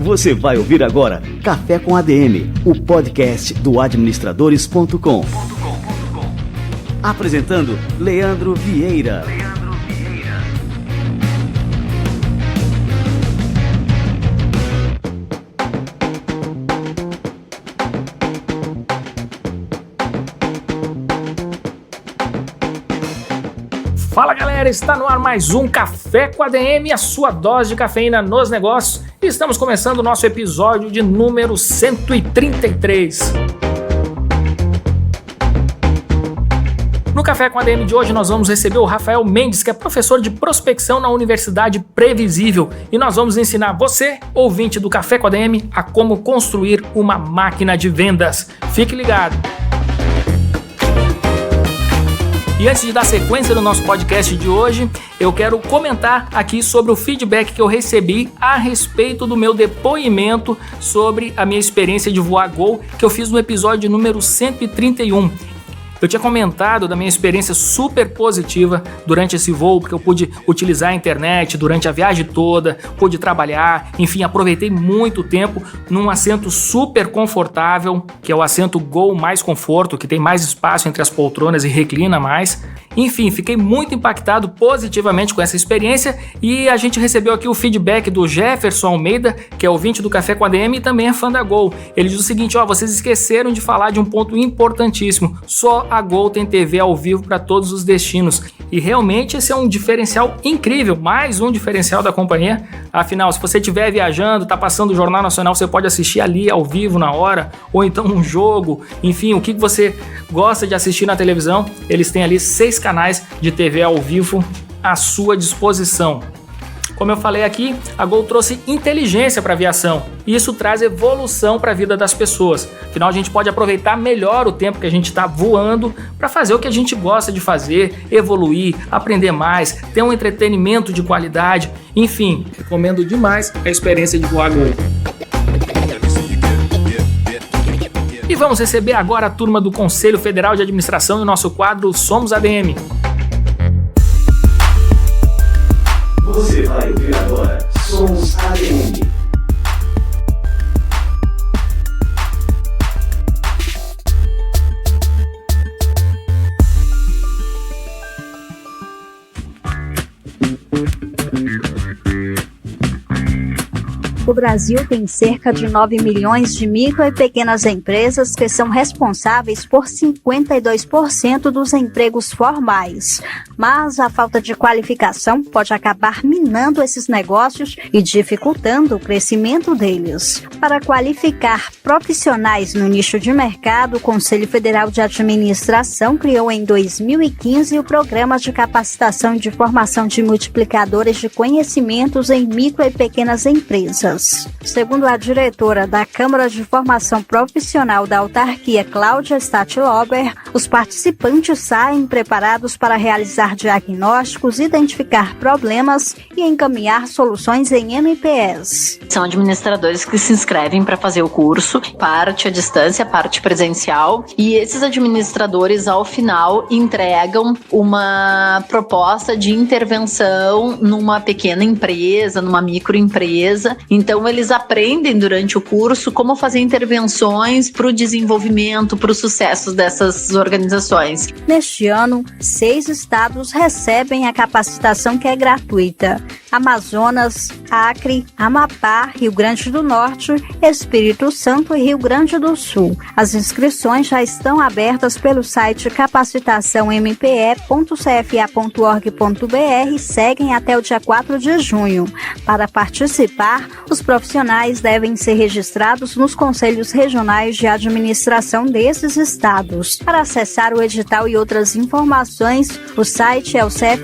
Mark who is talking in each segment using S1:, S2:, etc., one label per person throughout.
S1: Você vai ouvir agora Café com ADM, o podcast do administradores.com. Apresentando Leandro Vieira.
S2: Fala galera, está no ar mais um Café com ADM, a sua dose de cafeína nos negócios. E estamos começando o nosso episódio de número 133. No Café com ADM de hoje nós vamos receber o Rafael Mendes, que é professor de prospecção na Universidade Previsível. E nós vamos ensinar você, ouvinte do Café com ADM, a como construir uma máquina de vendas. Fique ligado! E antes de dar sequência no nosso podcast de hoje, eu quero comentar aqui sobre o feedback que eu recebi a respeito do meu depoimento sobre a minha experiência de voar Gol, que eu fiz no episódio número 131. Eu tinha comentado da minha experiência super positiva durante esse voo, porque eu pude utilizar a internet durante a viagem toda, pude trabalhar, enfim, aproveitei muito tempo num assento super confortável, que é o assento Gol Mais Conforto, que tem mais espaço entre as poltronas e reclina mais. Enfim, fiquei muito impactado positivamente com essa experiência e a gente recebeu aqui o feedback do Jefferson Almeida, que é ouvinte do Café com ADM e também é fã da Gol. Ele diz o seguinte, vocês esqueceram de falar de um ponto importantíssimo, só a Gol tem TV ao vivo para todos os destinos. E realmente esse é um diferencial incrível, mais um diferencial da companhia. Afinal, se você estiver viajando, está passando o Jornal Nacional, você pode assistir ali ao vivo na hora, ou então um jogo, enfim, o que você gosta de assistir na televisão, eles têm ali 6 canais de TV ao vivo à sua disposição. Como eu falei aqui, a Gol trouxe inteligência para a aviação e isso traz evolução para a vida das pessoas. Afinal, a gente pode aproveitar melhor o tempo que a gente está voando para fazer o que a gente gosta de fazer, evoluir, aprender mais, ter um entretenimento de qualidade. Enfim, recomendo demais a experiência de voar Gol. E vamos receber agora a turma do Conselho Federal de Administração e o nosso quadro Somos ADM.
S1: Você vai ouvir agora Somos ADM.
S3: O Brasil tem cerca de 9 milhões de micro e pequenas empresas que são responsáveis por 52% dos empregos formais. Mas a falta de qualificação pode acabar minando esses negócios e dificultando o crescimento deles. Para qualificar profissionais no nicho de mercado, o Conselho Federal de Administração criou em 2015 o Programa de Capacitação e de Formação de Multiplicadores de Conhecimentos em Micro e Pequenas Empresas. Segundo a diretora da Câmara de Formação Profissional da Autarquia, Cláudia Statlober, os participantes saem preparados para realizar diagnósticos, identificar problemas e encaminhar soluções em MPS.
S4: São administradores que se inscrevem para fazer o curso, parte à distância, parte presencial, e esses administradores, ao final, entregam uma proposta de intervenção numa pequena empresa, numa microempresa. Então, eles aprendem durante o curso como fazer intervenções para o desenvolvimento, para o sucesso dessas organizações.
S3: Neste ano, 6 estados recebem a capacitação que é gratuita: Amazonas, Acre, Amapá, Rio Grande do Norte, Espírito Santo e Rio Grande do Sul. As inscrições já estão abertas pelo site capacitaçãompe.cfa.org.br e seguem até o dia 4 de junho. Para participar, os profissionais devem ser registrados nos conselhos regionais de administração desses estados. Para acessar o edital e outras informações, o site é o cfa.org.br.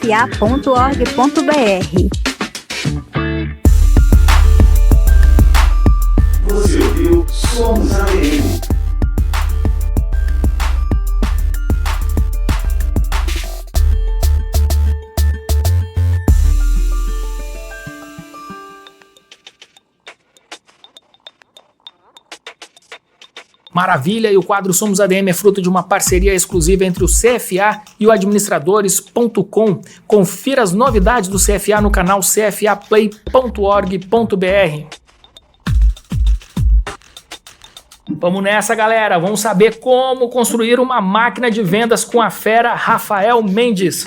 S1: Você ouviu Somos ADM.
S2: Maravilha, e o quadro Somos ADM é fruto de uma parceria exclusiva entre o CFA e o administradores.com. Confira as novidades do CFA no canal cfaplay.org.br. Vamos nessa, galera. Vamos saber como construir uma máquina de vendas com a fera Rafael Mendes.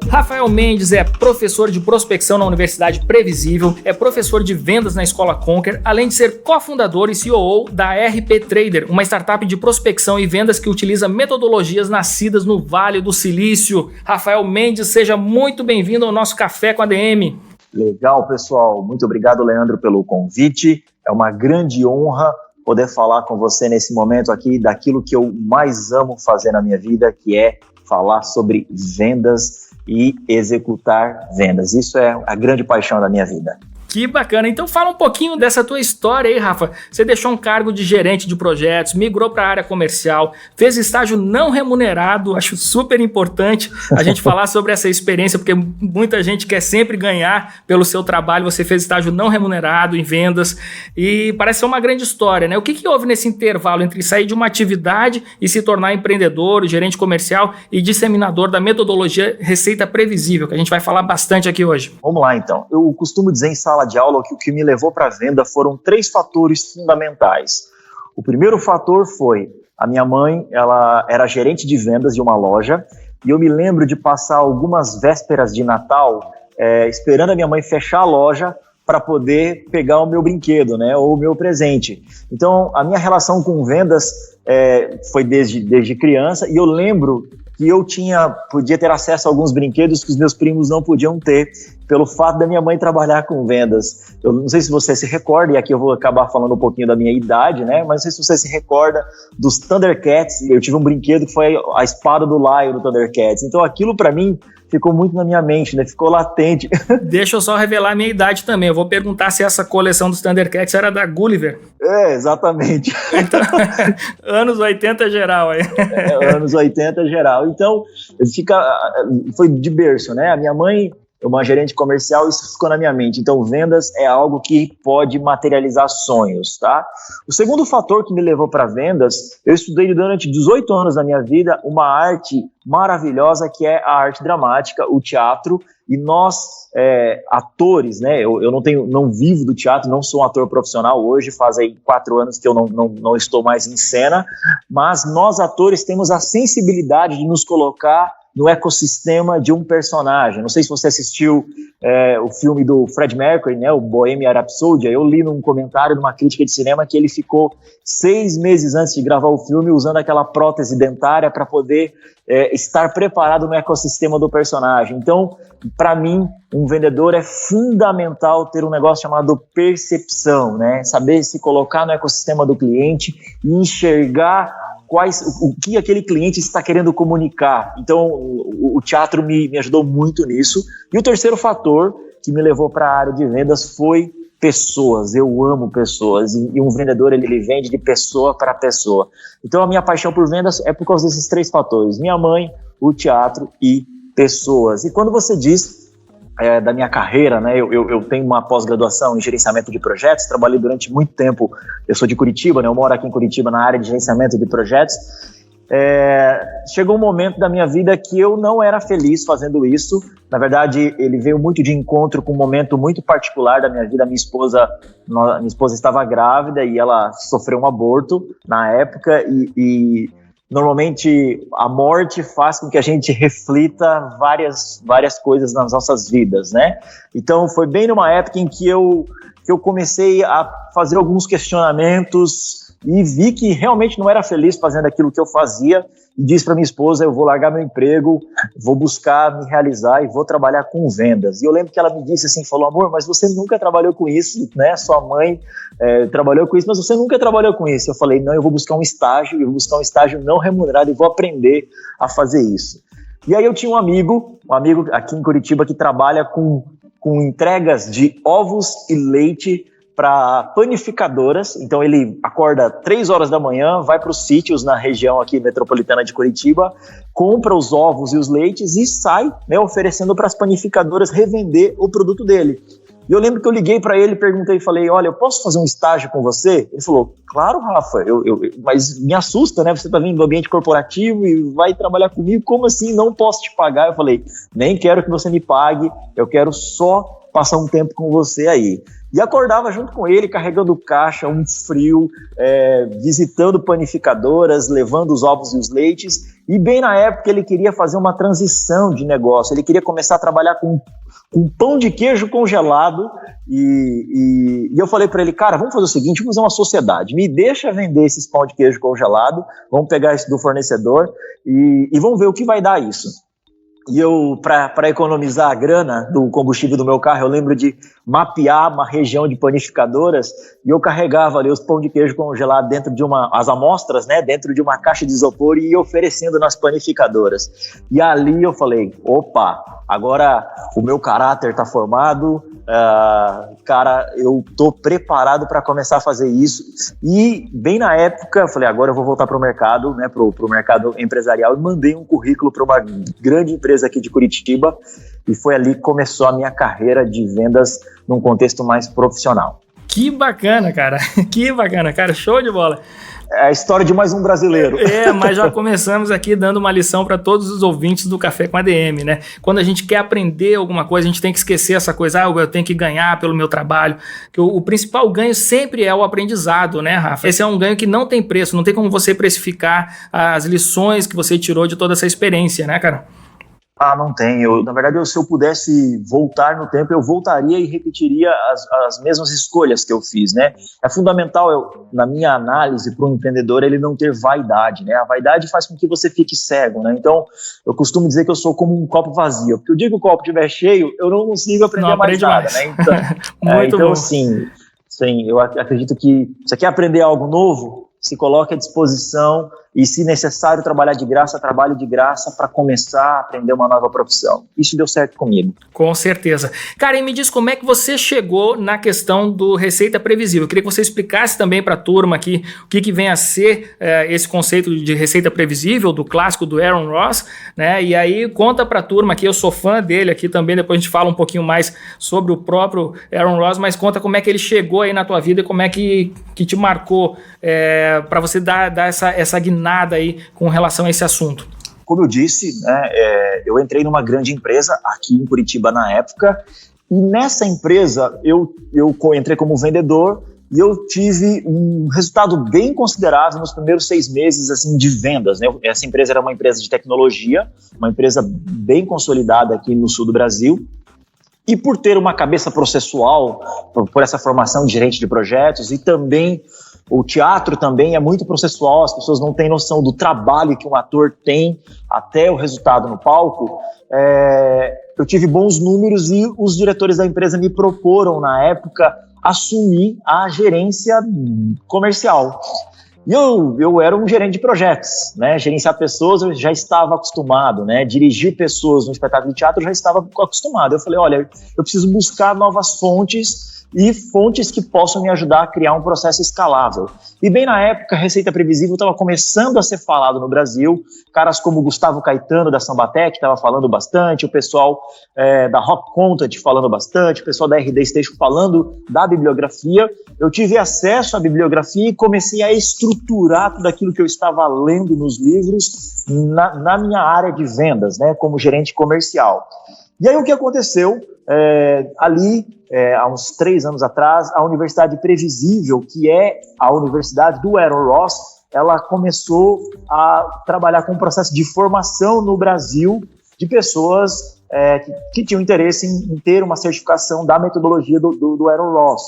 S2: Rafael Mendes é professor de prospecção na Universidade Previsível, é professor de vendas na Escola Conquer, além de ser cofundador e CEO da RP Trader, uma startup de prospecção e vendas que utiliza metodologias nascidas no Vale do Silício. Rafael Mendes, seja muito bem-vindo ao nosso Café com ADM.
S5: Legal, pessoal. Muito obrigado, Leandro, pelo convite. É uma grande honra poder falar com você nesse momento aqui daquilo que eu mais amo fazer na minha vida, que é falar sobre vendas e executar vendas. Isso é a grande paixão da minha vida.
S2: Que bacana. Então fala um pouquinho dessa tua história aí, Rafa. Você deixou um cargo de gerente de projetos, migrou para a área comercial, fez estágio não remunerado. Acho super importante a gente falar sobre essa experiência, porque muita gente quer sempre ganhar pelo seu trabalho. Você fez estágio não remunerado em vendas e parece ser uma grande história, né? O que houve nesse intervalo entre sair de uma atividade e se tornar empreendedor, gerente comercial e disseminador da metodologia Receita Previsível, que a gente vai falar bastante aqui hoje?
S5: Vamos lá, então. Eu costumo dizer em sala de aula que o que me levou para a venda foram 3 fatores fundamentais. O primeiro fator foi a minha mãe, ela era gerente de vendas de uma loja e eu me lembro de passar algumas vésperas de Natal esperando a minha mãe fechar a loja para poder pegar o meu brinquedo, né, ou o meu presente. Então, a minha relação com vendas foi desde criança e eu lembro que eu podia ter acesso a alguns brinquedos que os meus primos não podiam ter, pelo fato da minha mãe trabalhar com vendas. Eu não sei se você se recorda, e aqui eu vou acabar falando um pouquinho da minha idade, né? Mas não sei se você se recorda dos Thundercats. Eu tive um brinquedo que foi a espada do Lion do Thundercats. Então aquilo para mim ficou muito na minha mente, né? Ficou latente.
S2: Deixa eu só revelar a minha idade também. Eu vou perguntar se essa coleção dos Thundercats era da Gulliver.
S5: Exatamente.
S2: Então, anos 80 geral aí.
S5: Anos 80 geral. Então, foi de berço, né? A minha mãe é uma gerente comercial, isso ficou na minha mente. Então, vendas é algo que pode materializar sonhos, tá? O segundo fator que me levou para vendas, eu estudei durante 18 anos da minha vida uma arte maravilhosa que é a arte dramática, o teatro, e nós, atores, né? Eu não vivo do teatro, não sou um ator profissional hoje, faz aí 4 anos que eu não estou mais em cena, mas nós, atores, temos a sensibilidade de nos colocar no ecossistema de um personagem. Não sei se você assistiu o filme do Fred Mercury, né, o Bohemian Rhapsody. Eu li num comentário, numa crítica de cinema, que ele ficou 6 meses antes de gravar o filme usando aquela prótese dentária para poder estar preparado no ecossistema do personagem. Então, para mim, um vendedor é fundamental ter um negócio chamado percepção, né? Saber se colocar no ecossistema do cliente e enxergar o que aquele cliente está querendo comunicar. Então, o teatro me ajudou muito nisso. E o terceiro fator que me levou para a área de vendas foi pessoas. Eu amo pessoas e um vendedor ele vende de pessoa para pessoa. Então, a minha paixão por vendas é por causa desses 3 fatores: minha mãe, o teatro e pessoas. E quando você diz da minha carreira, né? Eu tenho uma pós-graduação em gerenciamento de projetos, trabalhei durante muito tempo, eu sou de Curitiba, né? Eu moro aqui em Curitiba na área de gerenciamento de projetos. Chegou um momento da minha vida que eu não era feliz fazendo isso. Na verdade, ele veio muito de encontro com um momento muito particular da minha vida. Minha esposa estava grávida e ela sofreu um aborto na época e normalmente a morte faz com que a gente reflita várias coisas nas nossas vidas, né? Então foi bem numa época em que eu comecei a fazer alguns questionamentos e vi que realmente não era feliz fazendo aquilo que eu fazia e disse para minha esposa: eu vou largar meu emprego, vou buscar me realizar e vou trabalhar com vendas. E eu lembro que ela me disse assim, falou: amor, mas você nunca trabalhou com isso, né? Sua mãe trabalhou com isso, mas você nunca trabalhou com isso. Eu falei: não, eu vou buscar um estágio não remunerado e vou aprender a fazer isso. E aí eu tinha um amigo aqui em Curitiba que trabalha com entregas de ovos e leite para panificadoras. Então ele acorda 3 horas da manhã, vai para os sítios na região aqui metropolitana de Curitiba, compra os ovos e os leites e sai, né, oferecendo para as panificadoras revender o produto dele. E eu lembro que eu liguei para ele, perguntei, falei, olha, eu posso fazer um estágio com você? Ele falou, claro, Rafa, mas me assusta, né? Você tá vindo do ambiente corporativo e vai trabalhar comigo, como assim? Não posso te pagar. Eu falei, nem quero que você me pague, eu quero só passar um tempo com você aí. E acordava junto com ele, carregando caixa, um frio, visitando panificadoras, levando os ovos e os leites. E bem na época ele queria fazer uma transição de negócio, ele queria começar a trabalhar com pão de queijo congelado. E eu falei para ele, cara, vamos fazer o seguinte, vamos fazer uma sociedade, me deixa vender esses pão de queijo congelado, vamos pegar isso do fornecedor e vamos ver o que vai dar isso. E eu, para economizar a grana do combustível do meu carro, eu lembro de mapear uma região de panificadoras e eu carregava ali os pão de queijo congelado dentro de as amostras, né, dentro de uma caixa de isopor e ia oferecendo nas panificadoras. E ali eu falei, opa, agora o meu caráter está formado, cara, eu tô preparado para começar a fazer isso. E bem na época eu falei, agora eu vou voltar para o mercado, né, pro mercado empresarial, e mandei um currículo para uma grande empresa aqui de Curitiba, e foi ali que começou a minha carreira de vendas num contexto mais profissional.
S2: Que bacana, cara, show de bola.
S5: É a história de mais um brasileiro.
S2: Mas já começamos aqui dando uma lição para todos os ouvintes do Café com ADM, né? Quando a gente quer aprender alguma coisa, a gente tem que esquecer essa coisa, eu tenho que ganhar pelo meu trabalho, que o principal ganho sempre é o aprendizado, né, Rafa? Esse é um ganho que não tem preço, não tem como você precificar as lições que você tirou de toda essa experiência, né, cara?
S5: Não tem. Na verdade, se eu pudesse voltar no tempo, eu voltaria e repetiria as mesmas escolhas que eu fiz, né? É fundamental, na minha análise, para um empreendedor, ele não ter vaidade, né? A vaidade faz com que você fique cego, né? Então, eu costumo dizer que eu sou como um copo vazio, porque o dia que o copo estiver cheio, eu não consigo aprender mais nada, né? Então, então sim, eu acredito que você quer aprender algo novo, se coloque à disposição e, se necessário, trabalhar de graça, trabalhe de graça para começar a aprender uma nova profissão. Isso deu certo comigo.
S2: Com certeza. Cara, e me diz como é que você chegou na questão do Receita Previsível. Eu queria que você explicasse também para a turma aqui o que vem a ser esse conceito de Receita Previsível, do clássico do Aaron Ross, né? E aí conta para a turma aqui, eu sou fã dele aqui também, depois a gente fala um pouquinho mais sobre o próprio Aaron Ross, mas conta como é que ele chegou aí na tua vida e como é que te marcou para você dar essa guinada aí com relação a esse assunto.
S5: Como eu disse, né, eu entrei numa grande empresa aqui em Curitiba na época, e nessa empresa eu entrei como vendedor e eu tive um resultado bem considerável nos primeiros 6 meses assim, de vendas, né? Essa empresa era uma empresa de tecnologia, uma empresa bem consolidada aqui no sul do Brasil. E por ter uma cabeça processual, por essa formação de gerente de projetos, e também o teatro também é muito processual, as pessoas não têm noção do trabalho que um ator tem até o resultado no palco, eu tive bons números e os diretores da empresa me proporam, na época, assumir a gerência comercial. E eu era um gerente de projetos, né? Gerenciar pessoas eu já estava acostumado, né? Dirigir pessoas no espetáculo de teatro eu já estava acostumado. Eu falei, olha, eu preciso buscar novas fontes e fontes que possam me ajudar a criar um processo escalável. E bem na época, a Receita Previsível estava começando a ser falado no Brasil, caras como o Gustavo Caetano da Sambatec estava falando bastante, o pessoal da Rock Content falando bastante, o pessoal da RD Station falando da bibliografia. Eu tive acesso à bibliografia e comecei a estruturar tudo aquilo que eu estava lendo nos livros na minha área de vendas, né, como gerente comercial. E aí o que aconteceu? Há uns 3 anos atrás, a Universidade Previsível, que é a universidade do Aaron Ross, ela começou a trabalhar com um processo de formação no Brasil de pessoas que tinham interesse em ter uma certificação da metodologia do Aaron Ross.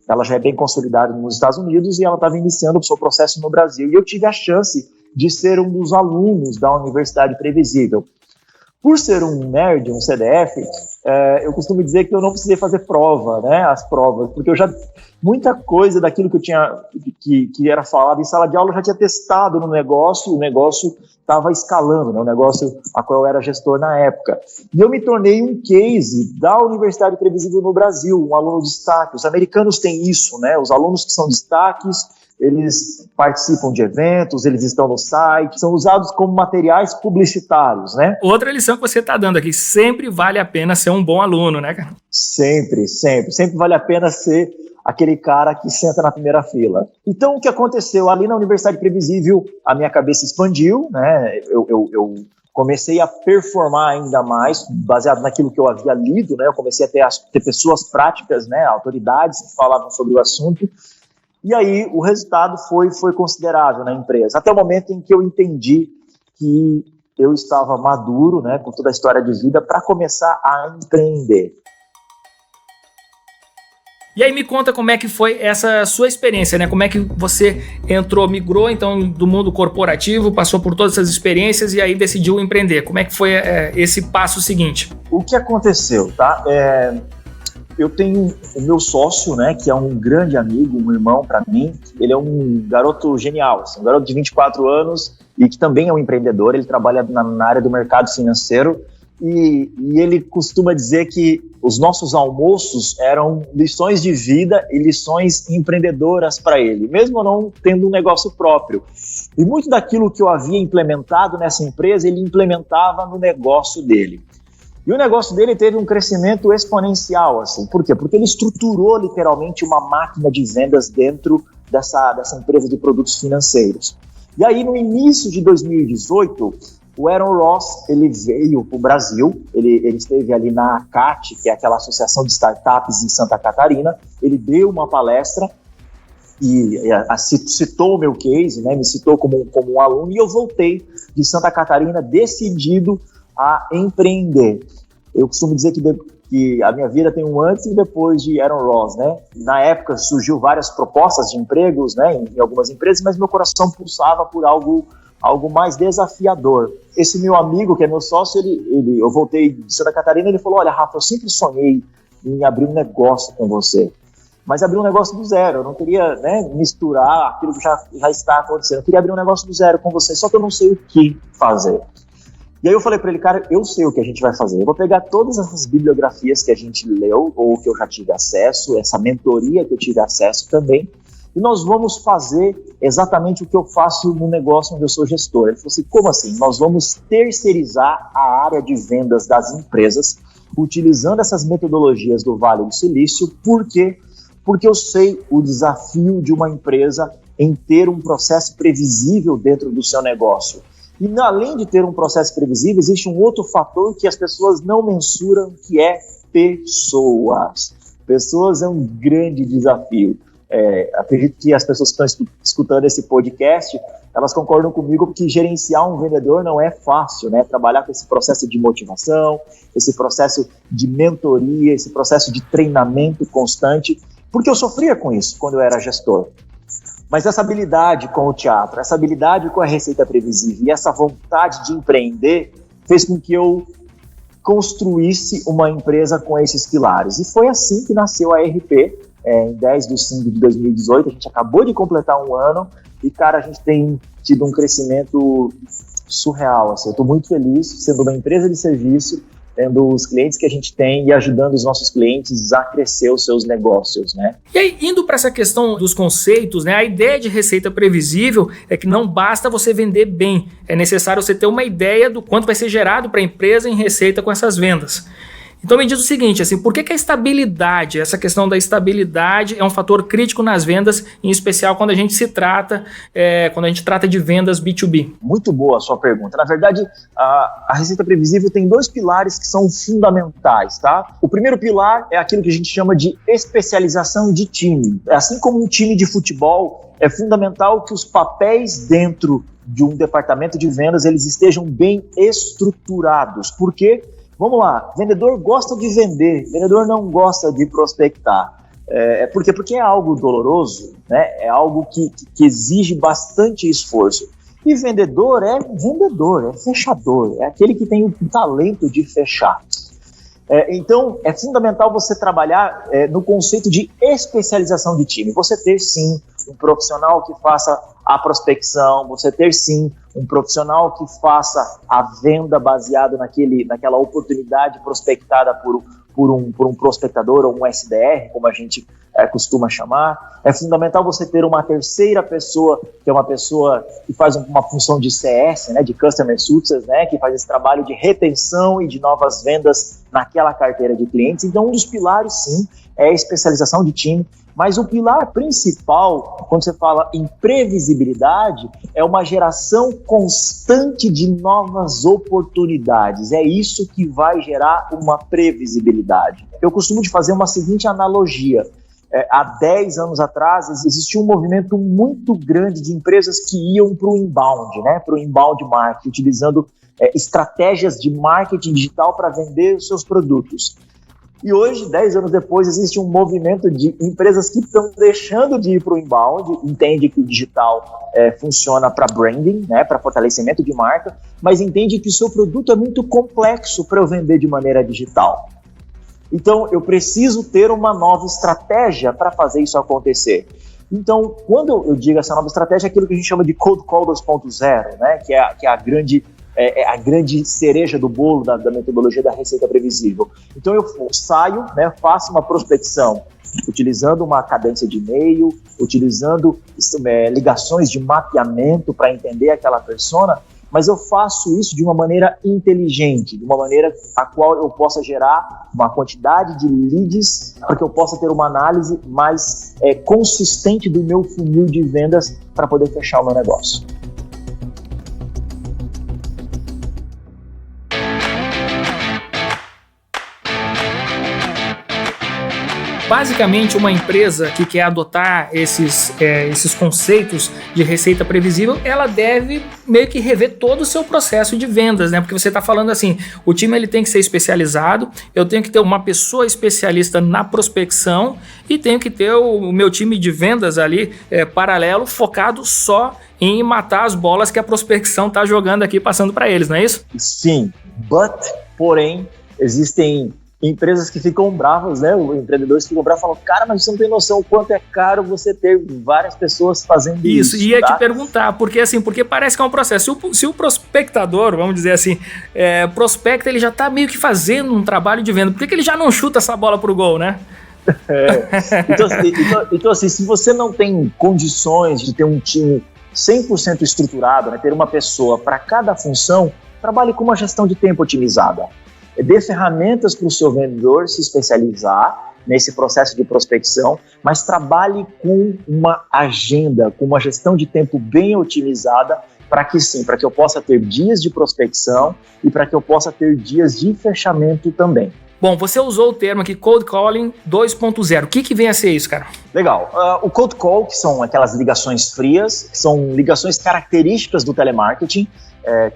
S5: Ela já é bem consolidada nos Estados Unidos e ela estava iniciando o seu processo no Brasil. E eu tive a chance de ser um dos alunos da Universidade Previsível. Por ser um nerd, um CDF, eu costumo dizer que eu não precisei fazer prova, né, as provas, porque muita coisa daquilo que eu tinha, que era falado em sala de aula, eu já tinha testado no negócio, o negócio estava escalando, né, o negócio a qual eu era gestor na época. E eu me tornei um case da Universidade Previsível no Brasil, um aluno de destaque. Os americanos têm isso, né, os alunos que são destaques, eles participam de eventos, eles estão no site, são usados como materiais publicitários, né?
S2: Outra lição que você está dando aqui, sempre vale a pena ser um bom aluno, né, cara?
S5: Sempre vale a pena ser aquele cara que senta na primeira fila. Então, o que aconteceu? Ali na Universidade Previsível, a minha cabeça expandiu, né? Eu comecei a performar ainda mais, baseado naquilo que eu havia lido, né? Eu comecei a ter pessoas práticas, né? Autoridades que falavam sobre o assunto. E aí o resultado foi considerável na empresa, até o momento em que eu entendi que eu estava maduro, né, com toda a história de vida, para começar a empreender.
S2: E aí me conta como é que foi essa sua experiência, né? Como é que você migrou então do mundo corporativo, passou por todas essas experiências e aí decidiu empreender. Como é que foi esse passo seguinte?
S5: O que aconteceu, tá? Eu tenho o meu sócio, né, que é um grande amigo, um irmão para mim. Ele é um garoto genial, assim, um garoto de 24 anos e que também é um empreendedor. Ele trabalha na área do mercado financeiro e ele costuma dizer que os nossos almoços eram lições de vida e lições empreendedoras para ele, mesmo não tendo um negócio próprio. E muito daquilo que eu havia implementado nessa empresa, ele implementava no negócio dele. E o negócio dele teve um crescimento exponencial, assim. Por quê? Porque ele estruturou literalmente uma máquina de vendas dentro dessa empresa de produtos financeiros. E aí, no início de 2018, o Aaron Ross, ele veio para o Brasil, ele esteve ali na ACAT, que é aquela associação de startups em Santa Catarina, ele deu uma palestra e citou o meu case, né, me citou como um aluno, e eu voltei de Santa Catarina decidido a empreender. Eu costumo dizer que a minha vida tem um antes e depois de Aaron Ross, né? Na época surgiu várias propostas de empregos, né, em algumas empresas, mas meu coração pulsava por algo mais desafiador. Esse meu amigo, que é meu sócio, eu voltei de Santa Catarina, ele falou: olha, Rafa, eu sempre sonhei em abrir um negócio com você, mas abrir um negócio do zero. Eu não queria, né, misturar aquilo que já está acontecendo. Eu queria abrir um negócio do zero com você, só que eu não sei o que fazer. E aí eu falei para ele: cara, eu sei o que a gente vai fazer. Eu vou pegar todas essas bibliografias que a gente leu, ou que eu já tive acesso, essa mentoria que eu tive acesso também, e nós vamos fazer exatamente o que eu faço no negócio onde eu sou gestor. Ele falou assim: como assim? Nós vamos terceirizar a área de vendas das empresas, utilizando essas metodologias do Vale do Silício. Por quê? Porque eu sei o desafio de uma empresa em ter um processo previsível dentro do seu negócio. E além de ter um processo previsível, existe um outro fator que as pessoas não mensuram, que é pessoas. Pessoas é um grande desafio. Acredito que as pessoas que estão escutando esse podcast, elas concordam comigo que gerenciar um vendedor não é fácil, né? Trabalhar com esse processo de motivação, esse processo de mentoria, esse processo de treinamento constante, porque eu sofria com isso quando eu era gestor. Mas essa habilidade com o teatro, essa habilidade com a receita previsível e essa vontade de empreender fez com que eu construísse uma empresa com esses pilares. E foi assim que nasceu a RP, em 10/5 de 2018. A gente acabou de completar um ano e, cara, a gente tem tido um crescimento surreal. Assim. Eu estou muito feliz sendo uma empresa de serviço, tendo os clientes que a gente tem e ajudando os nossos clientes a crescer os seus negócios, né?
S2: E aí, indo para essa questão dos conceitos, né? A ideia de receita previsível é que não basta você vender bem, é necessário você ter uma ideia do quanto vai ser gerado para a empresa em receita com essas vendas. Então me diz o seguinte, assim, por que a estabilidade, essa questão da estabilidade é um fator crítico nas vendas, em especial quando a gente trata de vendas B2B?
S5: Muito boa a sua pergunta. Na verdade, a receita previsível tem 2 pilares que são fundamentais, tá? O primeiro pilar é aquilo que a gente chama de especialização de time. Assim como um time de futebol, é fundamental que os papéis dentro de um departamento de vendas eles estejam bem estruturados. Por quê? Vamos lá, vendedor gosta de vender, vendedor não gosta de prospectar. Por quê? Porque é algo doloroso, né? É algo que exige bastante esforço. E vendedor é fechador, é aquele que tem o talento de fechar. Então, é fundamental você trabalhar no conceito de especialização de time. Você ter, sim, um profissional que faça a prospecção, você ter, sim, um profissional que faça a venda baseada naquela oportunidade prospectada por um prospectador ou um SDR, como a gente costuma chamar. É fundamental você ter uma terceira pessoa, que é uma pessoa que faz uma função de CS, né, de Customer Success, né, que faz esse trabalho de retenção e de novas vendas naquela carteira de clientes. Então, um dos pilares, sim, é a especialização de time, mas o pilar principal, quando você fala em previsibilidade, é uma geração constante de novas oportunidades. É isso que vai gerar uma previsibilidade. Eu costumo de fazer uma seguinte analogia. Há 10 anos atrás, existia um movimento muito grande de empresas que iam para o inbound, né, para o inbound marketing, utilizando estratégias de marketing digital para vender os seus produtos. E hoje, 10 anos depois, existe um movimento de empresas que estão deixando de ir para o inbound, entende que o digital funciona para branding, né, para fortalecimento de marca, mas entende que o seu produto é muito complexo para eu vender de maneira digital. Então, eu preciso ter uma nova estratégia para fazer isso acontecer. Então, quando eu digo essa nova estratégia, é aquilo que a gente chama de Cold Call 2.0, né, que é a grande cereja do bolo da metodologia da receita previsível. Então eu saio, né, faço uma prospecção utilizando uma cadência de e-mail, utilizando ligações de mapeamento para entender aquela persona, mas eu faço isso de uma maneira inteligente, de uma maneira a qual eu possa gerar uma quantidade de leads para que eu possa ter uma análise mais consistente do meu funil de vendas para poder fechar o meu negócio.
S2: Basicamente, uma empresa que quer adotar esses conceitos de receita previsível, ela deve meio que rever todo o seu processo de vendas, né? Porque você está falando assim, o time ele tem que ser especializado, eu tenho que ter uma pessoa especialista na prospecção e tenho que ter o meu time de vendas ali paralelo, focado só em matar as bolas que a prospecção está jogando aqui, passando para eles, não é isso?
S5: Sim, porém, existem empresas que ficam bravas, né? Os empreendedores ficam bravos e falam, cara, mas você não tem noção o quanto é caro você ter várias pessoas fazendo isso.
S2: Isso, ia te perguntar, porque parece que é um processo. Se o prospectador, vamos dizer assim, prospecta, ele já está meio que fazendo um trabalho de venda, por que ele já não chuta essa bola pro gol, né?
S5: Então, assim, se você não tem condições de ter um time 100% estruturado, né, ter uma pessoa para cada função, trabalhe com uma gestão de tempo otimizada. Dê ferramentas para o seu vendedor se especializar nesse processo de prospecção, mas trabalhe com uma agenda, com uma gestão de tempo bem otimizada para que eu possa ter dias de prospecção e para que eu possa ter dias de fechamento também.
S2: Bom, você usou o termo aqui, Cold Calling 2.0. O que vem a ser isso, cara?
S5: Legal. O Cold Call, que são aquelas ligações frias, são ligações características do telemarketing,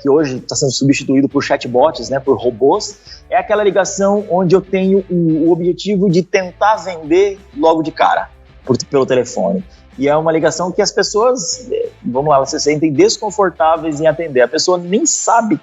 S5: que hoje está sendo substituído por chatbots, né, por robôs, é aquela ligação onde eu tenho o objetivo de tentar vender logo de cara, pelo telefone. E é uma ligação que as pessoas, elas se sentem desconfortáveis em atender. A pessoa nem sabe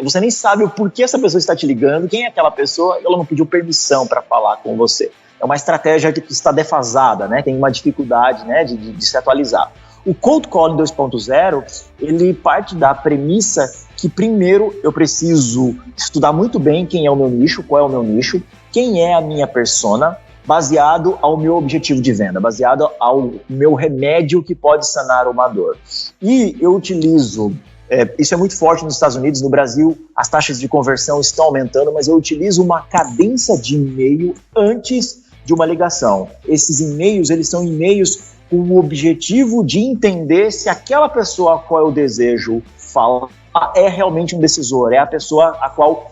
S5: você nem sabe o porquê essa pessoa está te ligando, quem é aquela pessoa, ela não pediu permissão para falar com você. É uma estratégia que está defasada, né, tem uma dificuldade, né, de se atualizar. O Cold Calling 2.0, ele parte da premissa que primeiro eu preciso estudar muito bem quem é o meu nicho, qual é o meu nicho, quem é a minha persona, baseado ao meu objetivo de venda, baseado ao meu remédio que pode sanar uma dor. E eu utilizo, isso é muito forte nos Estados Unidos, no Brasil as taxas de conversão estão aumentando, mas eu utilizo uma cadência de e-mail antes de uma ligação. Esses e-mails, eles são e-mails com o objetivo de entender se aquela pessoa a qual eu desejo falar é realmente um decisor, é a pessoa a qual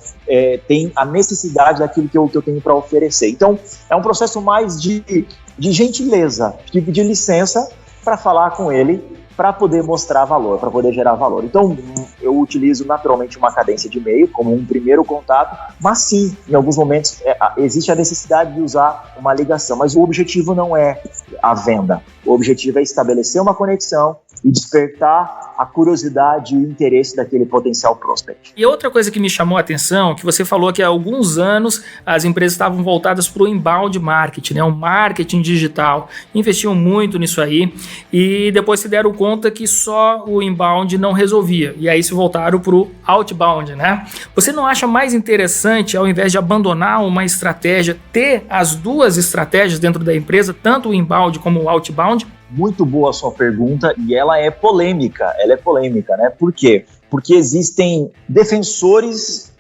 S5: tem a necessidade daquilo que eu tenho para oferecer. Então, é um processo mais de gentileza, de pedir licença para falar com ele, para poder mostrar valor, para poder gerar valor. Então, eu utilizo naturalmente uma cadência de e-mail como um primeiro contato, mas sim, em alguns momentos existe a necessidade de usar uma ligação, mas o objetivo não é a venda, o objetivo é estabelecer uma conexão e despertar a curiosidade e o interesse daquele potencial prospect.
S2: E outra coisa que me chamou a atenção, que você falou que há alguns anos as empresas estavam voltadas para o inbound marketing, né? O marketing digital, investiam muito nisso aí e depois se deram conta que só o inbound não resolvia e aí se voltaram para o outbound, né? Você não acha mais interessante, ao invés de abandonar uma estratégia, ter as duas estratégias dentro da empresa, tanto o inbound como o outbound?
S5: Muito boa a sua pergunta e ela é polêmica, né? Por quê? Porque existem defensores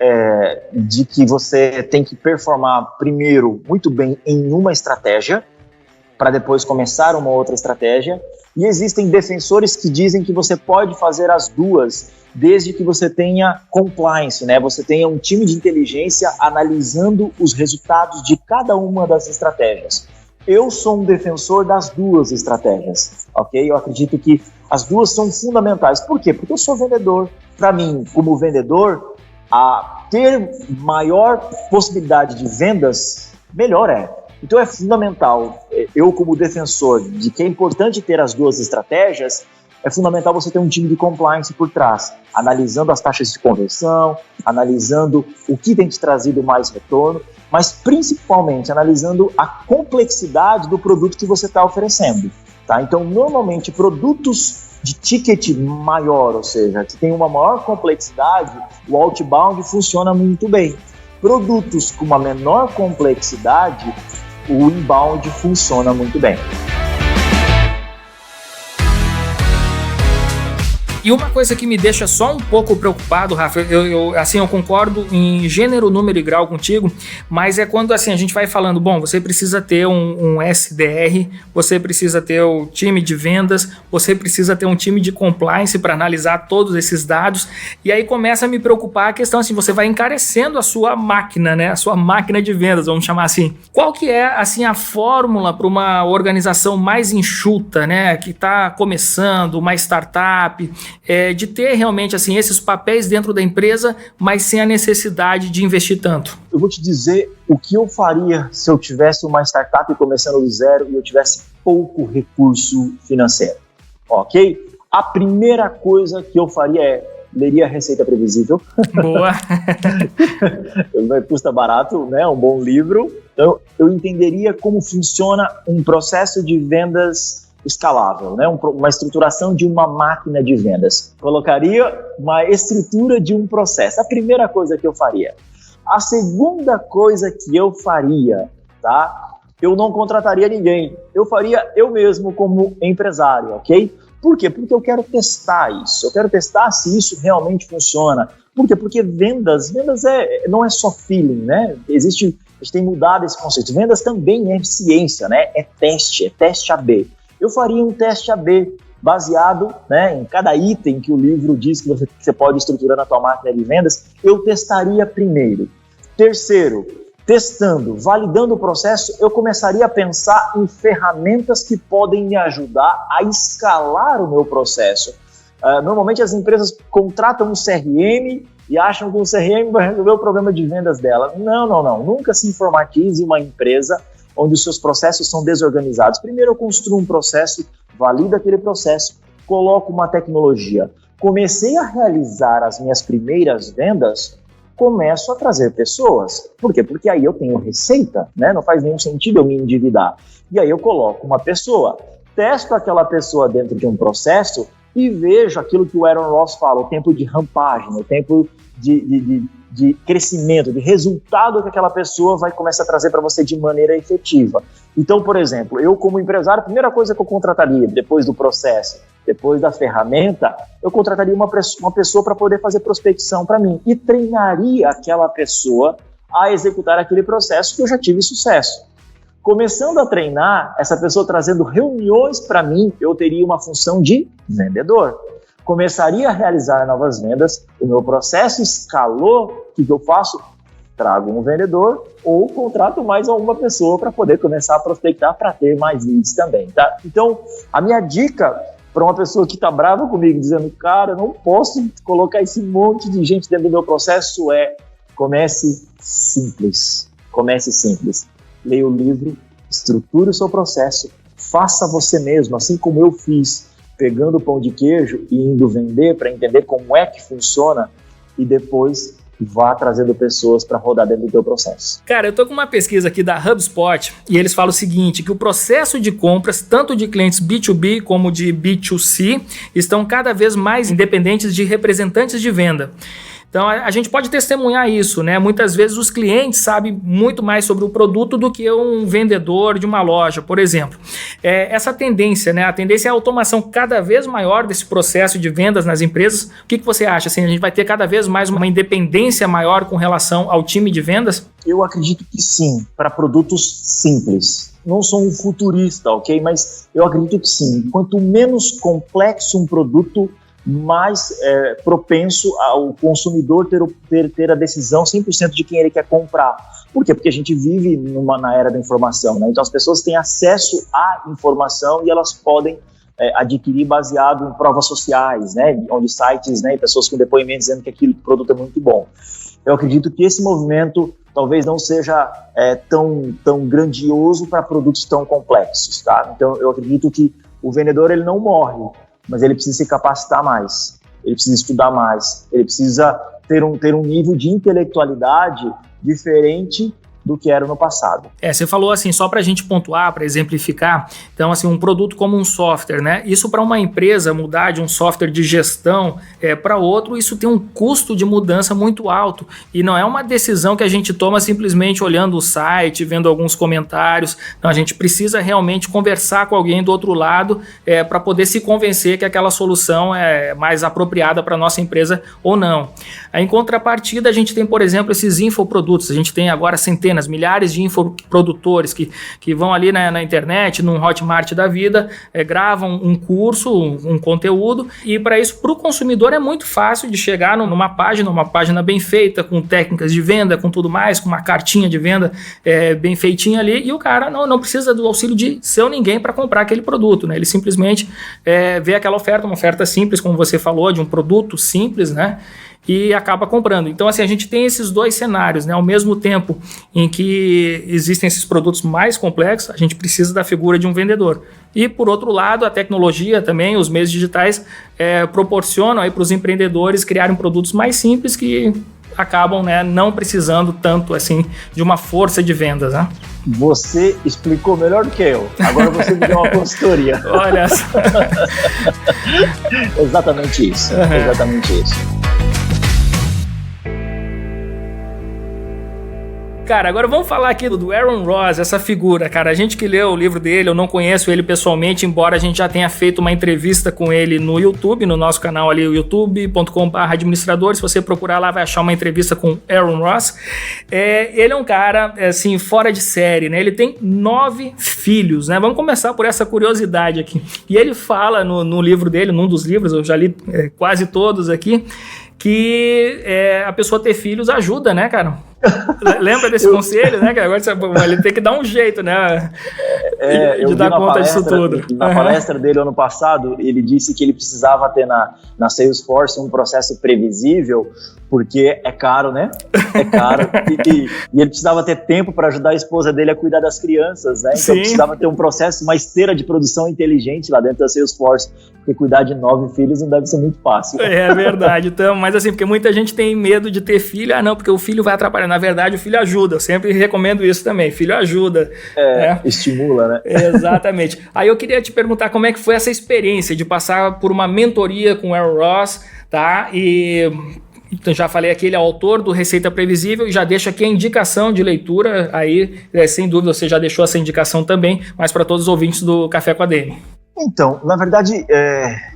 S5: de que você tem que performar primeiro muito bem em uma estratégia para depois começar uma outra estratégia, e existem defensores que dizem que você pode fazer as duas desde que você tenha compliance, né? Você tenha um time de inteligência analisando os resultados de cada uma das estratégias. Eu sou um defensor das duas estratégias, ok? Eu acredito que as duas são fundamentais. Por quê? Porque eu sou vendedor. Para mim, como vendedor, ter maior possibilidade de vendas, melhor é. Então é fundamental, eu como defensor de que é importante ter as duas estratégias, é fundamental você ter um time de compliance por trás, analisando as taxas de conversão, analisando o que tem te trazido mais retorno, mas principalmente analisando a complexidade do produto que você está oferecendo. Tá? Então, normalmente, produtos de ticket maior, ou seja, que tem uma maior complexidade, o outbound funciona muito bem. Produtos com uma menor complexidade, o inbound funciona muito bem.
S2: E uma coisa que me deixa só um pouco preocupado, Rafa, eu concordo em gênero, número e grau contigo, mas é quando assim, a gente vai falando, bom, você precisa ter um SDR, você precisa ter o time de vendas, você precisa ter um time de compliance para analisar todos esses dados, e aí começa a me preocupar a questão assim, você vai encarecendo a sua máquina, né, a sua máquina de vendas, vamos chamar assim. Qual que é assim a fórmula para uma organização mais enxuta, né, que está começando, uma startup, de ter realmente assim, esses papéis dentro da empresa, mas sem a necessidade de investir tanto?
S5: Eu vou te dizer o que eu faria se eu tivesse uma startup começando do zero e eu tivesse pouco recurso financeiro. Ok? A primeira coisa que eu faria é leria a Receita Previsível.
S2: Boa!
S5: Custa barato, né? Um bom livro. Então, eu entenderia como funciona um processo de vendas escalável, né? Uma estruturação de uma máquina de vendas. Colocaria uma estrutura de um processo. A primeira coisa que eu faria. A segunda coisa que eu faria, tá? Eu não contrataria ninguém. Eu faria eu mesmo como empresário, ok? Por quê? Porque eu quero testar isso. Eu quero testar se isso realmente funciona. Por quê? Porque vendas não é só feeling, né? A gente tem mudado esse conceito. Vendas também é ciência, né? É teste AB. Eu faria um teste AB baseado, né, em cada item que o livro diz que você pode estruturar na tua máquina de vendas. Eu testaria primeiro. Terceiro, testando, validando o processo, eu começaria a pensar em ferramentas que podem me ajudar a escalar o meu processo. Normalmente as empresas contratam um CRM e acham que o CRM vai resolver o problema de vendas dela. Não. Nunca se informatize uma empresa onde os seus processos são desorganizados. Primeiro eu construo um processo, valido aquele processo, coloco uma tecnologia. Comecei a realizar as minhas primeiras vendas, começo a trazer pessoas. Por quê? Porque aí eu tenho receita, né? Não faz nenhum sentido eu me endividar. E aí eu coloco uma pessoa, testo aquela pessoa dentro de um processo e vejo aquilo que o Aaron Ross fala, o tempo de rampagem, o tempo de crescimento, de resultado que aquela pessoa vai começar a trazer para você de maneira efetiva. Então, por exemplo, eu como empresário, a primeira coisa que eu contrataria depois do processo, depois da ferramenta, eu contrataria uma pessoa para poder fazer prospecção para mim e treinaria aquela pessoa a executar aquele processo que eu já tive sucesso. Começando a treinar, essa pessoa trazendo reuniões para mim, eu teria uma função de vendedor. Começaria a realizar novas vendas, o meu processo escalou, o que eu faço? Trago um vendedor ou contrato mais alguma pessoa para poder começar a prospectar para ter mais leads também, tá? Então, a minha dica para uma pessoa que está brava comigo, dizendo, cara, eu não posso colocar esse monte de gente dentro do meu processo, comece simples. Leia o livro, estruture o seu processo, faça você mesmo, assim como eu fiz, pegando o pão de queijo e indo vender para entender como é que funciona e depois vá trazendo pessoas para rodar dentro do teu processo.
S2: Cara, eu tô com uma pesquisa aqui da HubSpot e eles falam o seguinte, que o processo de compras, tanto de clientes B2B como de B2C, estão cada vez mais independentes de representantes de venda. Então, a gente pode testemunhar isso, né? Muitas vezes os clientes sabem muito mais sobre o produto do que um vendedor de uma loja, por exemplo. Essa tendência, né? A tendência é a automação cada vez maior desse processo de vendas nas empresas. O que você acha? Assim, a gente vai ter cada vez mais uma independência maior com relação ao time de vendas?
S5: Eu acredito que sim, para produtos simples. Não sou um futurista, ok? Mas eu acredito que sim. Quanto menos complexo um produto, mais propenso ao consumidor ter a decisão 100% de quem ele quer comprar. Por quê? Porque a gente vive na era da informação, né? Então as pessoas têm acesso à informação e elas podem adquirir baseado em provas sociais, né? Onde sites, né? Pessoas com depoimentos dizendo que aquele produto é muito bom. Eu acredito que esse movimento talvez não seja tão grandioso para produtos tão complexos, tá? Então eu acredito que o vendedor ele não morre, mas ele precisa se capacitar mais, ele precisa estudar mais, ele precisa ter um nível de intelectualidade diferente do que era no passado.
S2: Você falou assim, só para a gente pontuar, para exemplificar, então assim, um produto como um software, né? Isso para uma empresa mudar de um software de gestão para outro, isso tem um custo de mudança muito alto e não é uma decisão que a gente toma simplesmente olhando o site, vendo alguns comentários, não, a gente precisa realmente conversar com alguém do outro lado para poder se convencer que aquela solução é mais apropriada para a nossa empresa ou não. Em contrapartida, a gente tem, por exemplo, esses infoprodutos, a gente tem agora centenas, milhares de infoprodutores que vão ali na internet, num Hotmart da vida, gravam um curso, um conteúdo, e para isso, para o consumidor é muito fácil de chegar numa página bem feita, com técnicas de venda, com tudo mais, com uma cartinha de venda bem feitinha ali, e o cara não precisa do auxílio de seu ninguém para comprar aquele produto, né? Ele simplesmente vê aquela oferta, uma oferta simples, como você falou, de um produto simples, né? E acaba comprando. Então, assim, a gente tem esses dois cenários, né? Ao mesmo tempo em que existem esses produtos mais complexos, a gente precisa da figura de um vendedor. E, por outro lado, a tecnologia também, os meios digitais proporcionam aí para os empreendedores criarem produtos mais simples que acabam, né, não precisando tanto assim de uma força de vendas, né?
S5: Você explicou melhor do que eu. Agora você me deu uma consultoria.
S2: Olha só.
S5: Exatamente isso. Exatamente isso.
S2: Cara, agora vamos falar aqui do Aaron Ross, essa figura, cara. A gente que leu o livro dele, eu não conheço ele pessoalmente, embora a gente já tenha feito uma entrevista com ele no YouTube, no nosso canal ali, youtube.com/administrador. Se você procurar lá, vai achar uma entrevista com Aaron Ross. Ele é um cara, assim, fora de série, né? Ele tem 9 filhos, né? Vamos começar por essa curiosidade aqui. E ele fala no livro dele, num dos livros, eu já li quase todos aqui, que a pessoa ter filhos ajuda, né, cara? Lembra desse conselho, né? Que agora ele tem que dar um jeito, né? De dar conta disso tudo.
S5: Na palestra dele ano passado, ele disse que ele precisava ter na Salesforce um processo previsível, porque é caro, né? É caro. e ele precisava ter tempo para ajudar a esposa dele a cuidar das crianças, né? Então
S2: Sim.
S5: Precisava ter um processo, uma esteira de produção inteligente lá dentro da Salesforce, porque cuidar de 9 filhos não deve ser muito fácil.
S2: É verdade. Então, mas assim, porque muita gente tem medo de ter filho, não, porque o filho vai atrapalhar. Na verdade, o filho ajuda. Eu sempre recomendo isso também. Filho ajuda.
S5: Estimula, né?
S2: Exatamente. Aí eu queria te perguntar como é que foi essa experiência de passar por uma mentoria com o Aaron Ross, tá? E então, já falei aqui, ele é autor do Receita Previsível e já deixo aqui a indicação de leitura aí, sem dúvida você já deixou essa indicação também, mas para todos os ouvintes do Café com a ADM.
S5: Então, na verdade,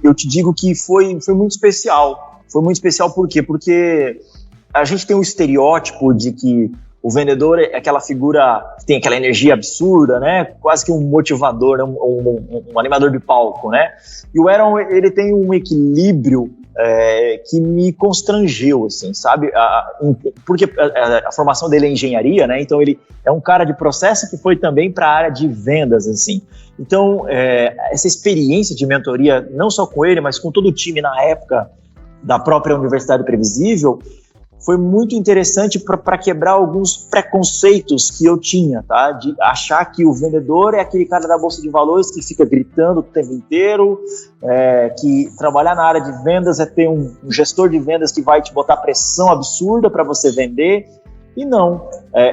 S5: eu te digo que foi muito especial. Foi muito especial por quê? Porque a gente tem um estereótipo de que o vendedor é aquela figura que tem aquela energia absurda, né? Quase que um motivador, né? um animador de palco, né? E o Aaron, ele tem um equilíbrio que me constrangeu, assim, sabe? Porque a formação dele é engenharia, né? Então ele é um cara de processo que foi também para a área de vendas, assim. Então, essa experiência de mentoria, não só com ele, mas com todo o time na época da própria Universidade Previsível, foi muito interessante para quebrar alguns preconceitos que eu tinha, tá? De achar que o vendedor é aquele cara da Bolsa de Valores que fica gritando o tempo inteiro, que trabalhar na área de vendas é ter um gestor de vendas que vai te botar pressão absurda para você vender. E não,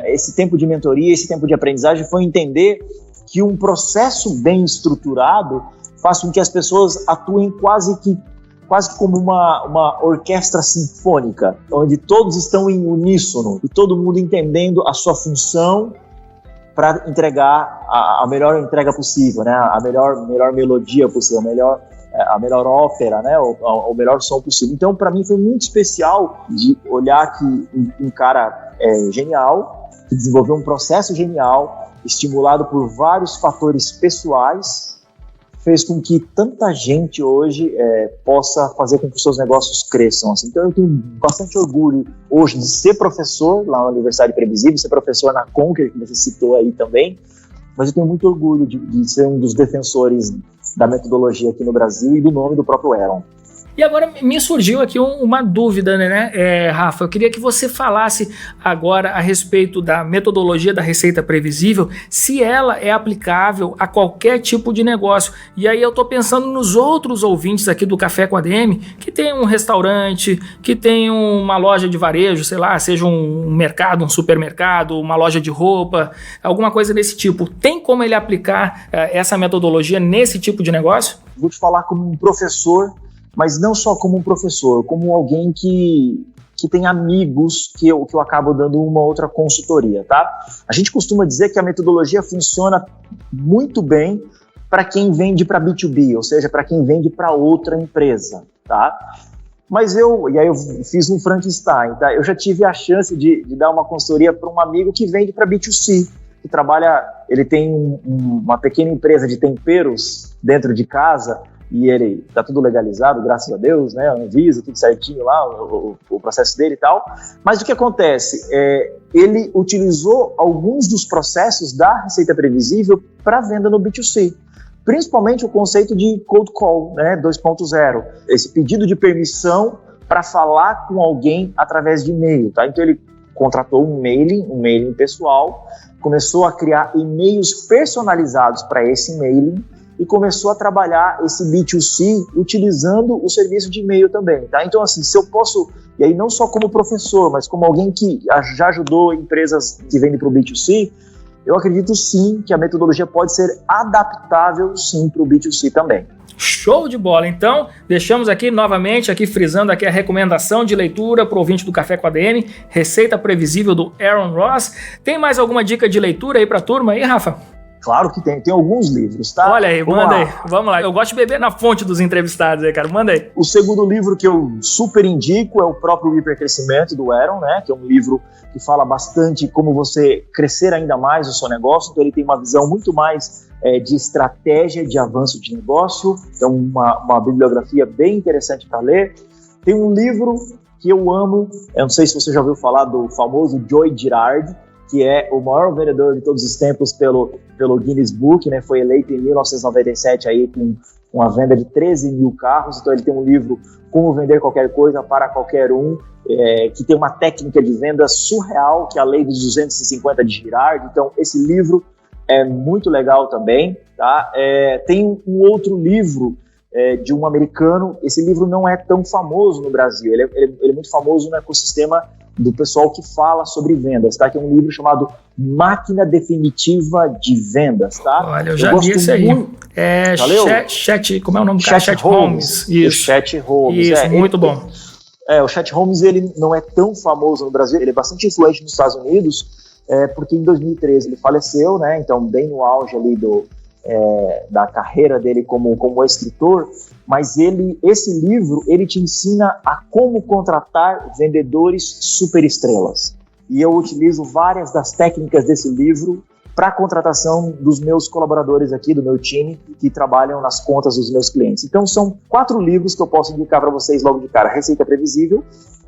S5: esse tempo de mentoria, esse tempo de aprendizagem foi entender que um processo bem estruturado faz com que as pessoas atuem quase como uma orquestra sinfônica, onde todos estão em uníssono e todo mundo entendendo a sua função para entregar a melhor entrega possível, né? A melhor melodia possível, a melhor ópera, né? O melhor som possível. Então, para mim, foi muito especial de olhar que um cara genial, que desenvolveu um processo genial, estimulado por vários fatores pessoais, fez com que tanta gente hoje possa fazer com que os seus negócios cresçam. Assim. Então eu tenho bastante orgulho hoje de ser professor lá na Universidade Previsível, ser professor na Conquer, que você citou aí também, mas eu tenho muito orgulho de ser um dos defensores da metodologia aqui no Brasil e do nome do próprio Aaron.
S2: E agora me surgiu aqui uma dúvida, né, Rafa? Eu queria que você falasse agora a respeito da metodologia da receita previsível, se ela é aplicável a qualquer tipo de negócio. E aí eu estou pensando nos outros ouvintes aqui do Café com ADM, que tem um restaurante, que tem uma loja de varejo, sei lá, seja um mercado, um supermercado, uma loja de roupa, alguma coisa desse tipo. Tem como ele aplicar essa metodologia nesse tipo de negócio?
S5: Vou te falar como um professor, mas não só como um professor, como alguém que tem amigos que eu acabo dando uma outra consultoria, tá? A gente costuma dizer que a metodologia funciona muito bem para quem vende para B2B, ou seja, para quem vende para outra empresa, tá? Mas eu fiz um Frankenstein, tá? Eu já tive a chance de dar uma consultoria para um amigo que vende para B2C, que ele tem uma pequena empresa de temperos dentro de casa, e ele tá tudo legalizado, graças a Deus, né, Anvisa, tudo certinho lá, o processo dele e tal, mas o que acontece? Ele utilizou alguns dos processos da Receita Previsível para venda no B2C, principalmente o conceito de cold call, né, 2.0, esse pedido de permissão para falar com alguém através de e-mail, tá? Então ele contratou um mailing pessoal, começou a criar e-mails personalizados para esse mailing, e começou a trabalhar esse B2C utilizando o serviço de e-mail também, tá? Então, assim, se eu posso, e aí não só como professor, mas como alguém que já ajudou empresas que vendem para o B2C, eu acredito sim que a metodologia pode ser adaptável sim para o B2C também.
S2: Show de bola! Então, deixamos aqui novamente, frisando aqui a recomendação de leitura para o ouvinte do Café com ADM, Receita Previsível do Aaron Ross. Tem mais alguma dica de leitura aí para a turma aí, Rafa?
S5: Claro que tem alguns livros, tá?
S2: Olha aí, manda aí, vamos lá. Eu gosto de beber na fonte dos entrevistados aí, cara, manda aí.
S5: O segundo livro que eu super indico é o próprio Hipercrescimento do Aaron, né? Que é um livro que fala bastante como você crescer ainda mais o seu negócio, então ele tem uma visão muito mais de estratégia de avanço de negócio, então uma bibliografia bem interessante para ler. Tem um livro que eu amo, eu não sei se você já ouviu falar do famoso Joy Girard, que é o maior vendedor de todos os tempos pelo Guinness Book, né? Foi eleito em 1997 aí com uma venda de 13 mil carros, então ele tem um livro Como Vender Qualquer Coisa para Qualquer Um, que tem uma técnica de venda surreal, que é a lei dos 250 de Girard, então esse livro é muito legal também, tá? Tem um outro livro de um americano, esse livro não é tão famoso no Brasil, ele é muito famoso no ecossistema do pessoal que fala sobre vendas, tá? Que é um livro chamado Máquina Definitiva de Vendas, tá?
S2: Olha, eu já vi esse aí. Como é o nome do cara? Chat Holmes. Isso.
S5: Chat Holmes.
S2: Isso, muito bom.
S5: O Chat Holmes, ele não é tão famoso no Brasil, ele é bastante influente nos Estados Unidos, porque em 2013 ele faleceu, né? Então, bem no auge ali da carreira dele como escritor, mas esse livro, ele te ensina a como contratar vendedores superestrelas. E eu utilizo várias das técnicas desse livro para a contratação dos meus colaboradores aqui, do meu time, que trabalham nas contas dos meus clientes. Então, são 4 livros que eu posso indicar para vocês logo de cara. Receita Previsível,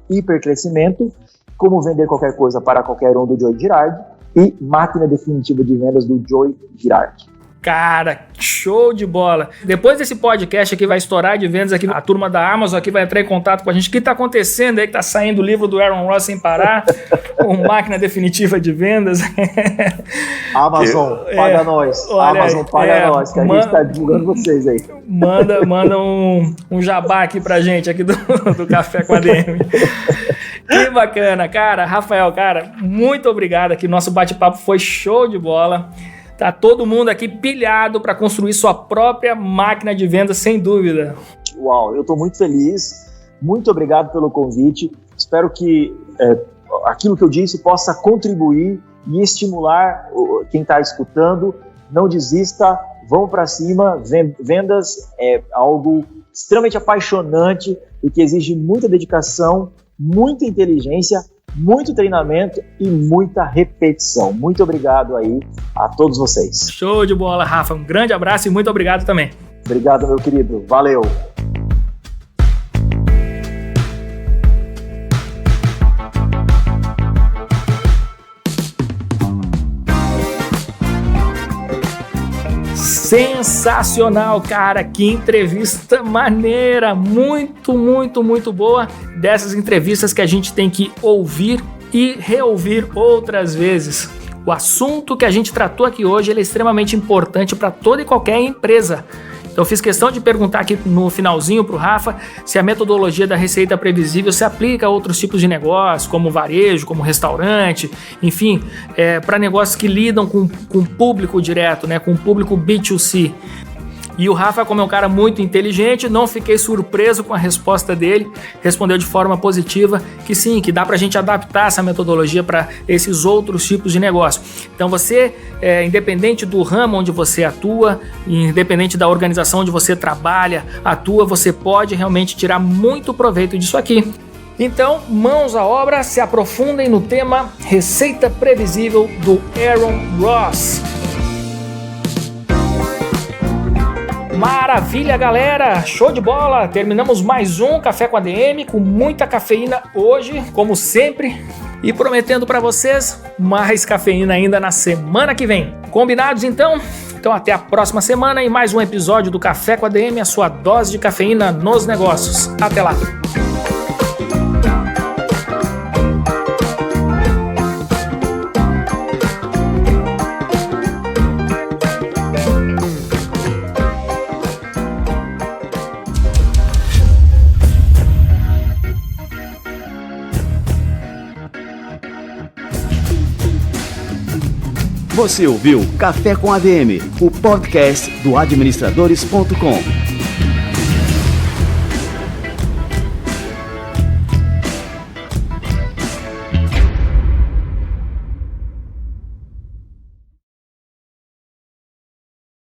S5: Hipercrescimento, Como Vender Qualquer Coisa para Qualquer Um, do Joy Girard, e Máquina Definitiva de Vendas, do Joy Girard.
S2: Cara, show de bola. Depois desse podcast aqui vai estourar de vendas aqui, a turma da Amazon aqui vai entrar em contato com a gente. O que tá acontecendo aí que tá saindo o livro do Aaron Ross sem parar? Com máquina definitiva de vendas.
S5: Amazon, paga nós. Amazon, paga nós, que a gente tá divulgando vocês aí.
S2: Manda um jabá aqui pra gente aqui do Café com ADM. Que bacana, cara. Rafael, cara, muito obrigado aqui. Nosso bate-papo foi show de bola. Tá todo mundo aqui pilhado para construir sua própria máquina de venda, sem dúvida.
S5: Uau, eu estou muito feliz. Muito obrigado pelo convite. Espero que aquilo que eu disse possa contribuir e estimular quem está escutando. Não desista, vamos para cima. Vendas é algo extremamente apaixonante e que exige muita dedicação, muita inteligência, muito treinamento e muita repetição. Muito obrigado aí a todos vocês.
S2: Show de bola, Rafa. Um grande abraço e muito obrigado também.
S5: Obrigado, meu querido. Valeu.
S2: Sensacional, cara, que entrevista maneira, muito, muito, muito boa, dessas entrevistas que a gente tem que ouvir e reouvir outras vezes. O assunto que a gente tratou aqui hoje ele é extremamente importante para toda e qualquer empresa. Então eu fiz questão de perguntar aqui no finalzinho para o Rafa se a metodologia da receita previsível se aplica a outros tipos de negócio, como varejo, como restaurante, enfim, para negócios que lidam com público direto, né, com público B2C. E o Rafa, como é um cara muito inteligente, não fiquei surpreso com a resposta dele, respondeu de forma positiva que sim, que dá pra gente adaptar essa metodologia para esses outros tipos de negócio. Então você, independente do ramo onde você atua, independente da organização onde você trabalha, atua, você pode realmente tirar muito proveito disso aqui. Então, mãos à obra, se aprofundem no tema Receita Previsível do Aaron Ross. Maravilha, galera! Show de bola! Terminamos mais um Café com ADM com muita cafeína hoje, como sempre, e prometendo para vocês mais cafeína ainda na semana que vem. Combinados então? Então até a próxima semana e mais um episódio do Café com ADM, a sua dose de cafeína nos negócios. Até lá!
S1: Você ouviu Café com ADM, o podcast do administradores.com.